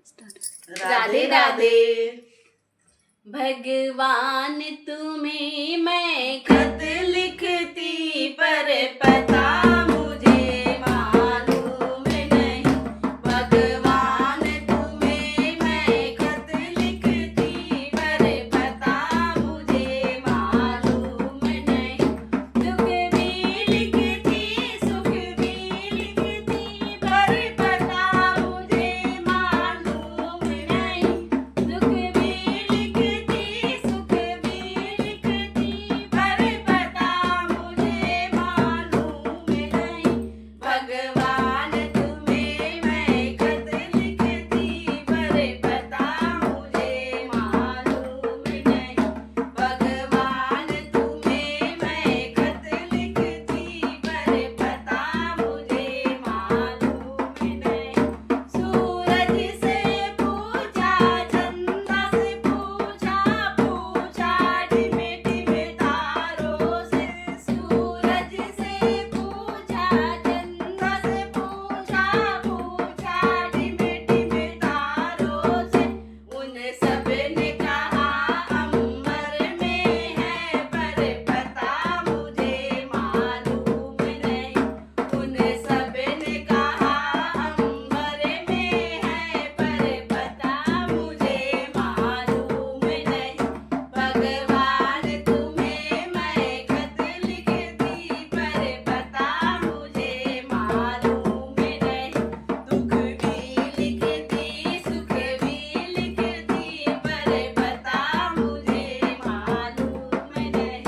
राधे राधे। भगवान तुम्हें मैं खत लिखती पर पता मुझे मालूम नहीं। भगवान तुम्हें मैं खत लिखती पर पता मुझे मालूम नहीं। दुख भी लिखती सुख भी लिखती पर पता मुझे मालूम नहीं। दुख भी लिखती सुख भी लिखती पर पता मुझे मालूम नहीं। भगवान तुम्हें मैं खत लिखती पर पता मुझे मालूम नहीं। भगवान तुम्हें मैं खत लिखती पर पता मुझे मालूम नहीं। सूरज से पूछा चंदा से पूछा पूछा टिमे टिमे तारों से। सूरज से पूछा चंदा से पूछा पूछा टिमे टिमे तारों से। उन सब ने कहा अंबर में है पर पता मुझे मालूम नहीं। उन सब ने कहा अंबर में है पर पता मुझे मालूम नहीं। भगवान तुम्हें मैं खत लिखती पर पता मुझे मालूम नहीं। दुख भी लिखती सुख भी लिखती पर पता मुझे मालूम नहीं।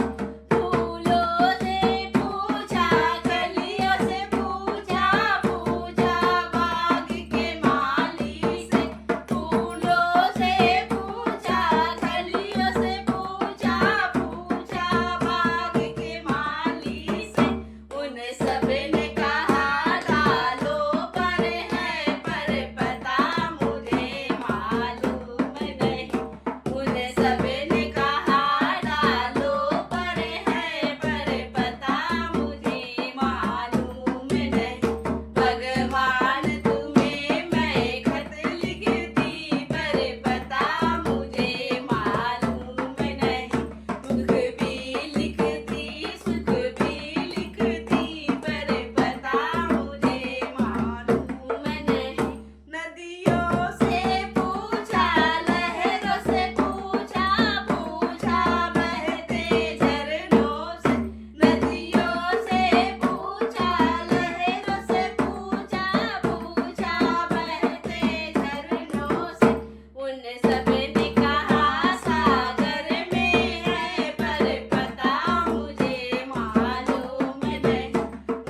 फूलों से पूछा कलियों से पूछा पूछा बाग के माली से। फूलों से पूछा कलियों से पूछा पूछा बाग के माली से। उन सब ने कहा डालों पर है पर पता मुझे मालूम नहीं। उन सब ने कहा डालों पर है पर पता मुझे मालूम नहीं। भगवान तुम्हें मैं खत लिखती पर पता मुझे मालूम नहीं। दुख भी लिखती सुख भी लिखती पर पता मुझे मालूम नहीं। नदियों से पूछा लहरों से पूछा पूछा बहते झरनों से। नदियों से पूछा लहरों से पूछा पूछा बहते झरनों से। उन सब ने कहा सागर में है पर पता मुझे मालूम नहीं।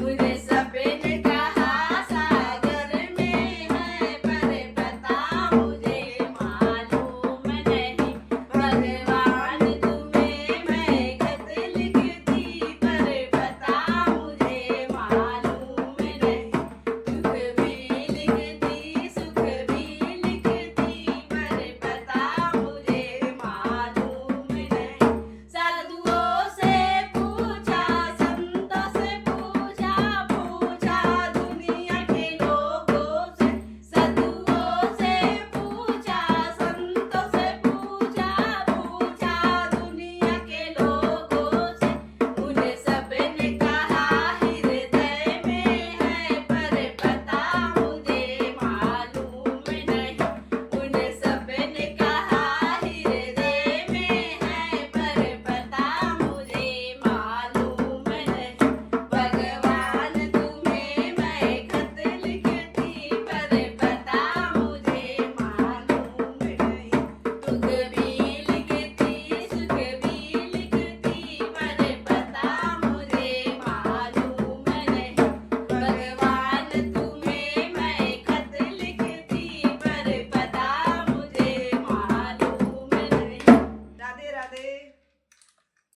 उन सब ने कहा सागर में है पर पता मुझे मालूम नहीं। भगवान तुम्हें मैं खत लिखती पर पता मुझे मालूम नहीं। दुख भी लिखती सुख भी लिखती पर पता मुझे मालूम नहीं। साधुओं से पूछा संतों से पूछा पूछा दुनिया के लोगों से। साधुओं से पूछा संतों से पूछा पूछा दुनिया के लोगों से। उन सब ने कहा हृदय में है पर पता मुझे मालूम नहीं। उन सब ने कहा हृदय में है पर पता मुझे मालूम नहीं। भगवान तुम्हें मैं खत लिखती पर पता मुझे मालूम नहीं। दुख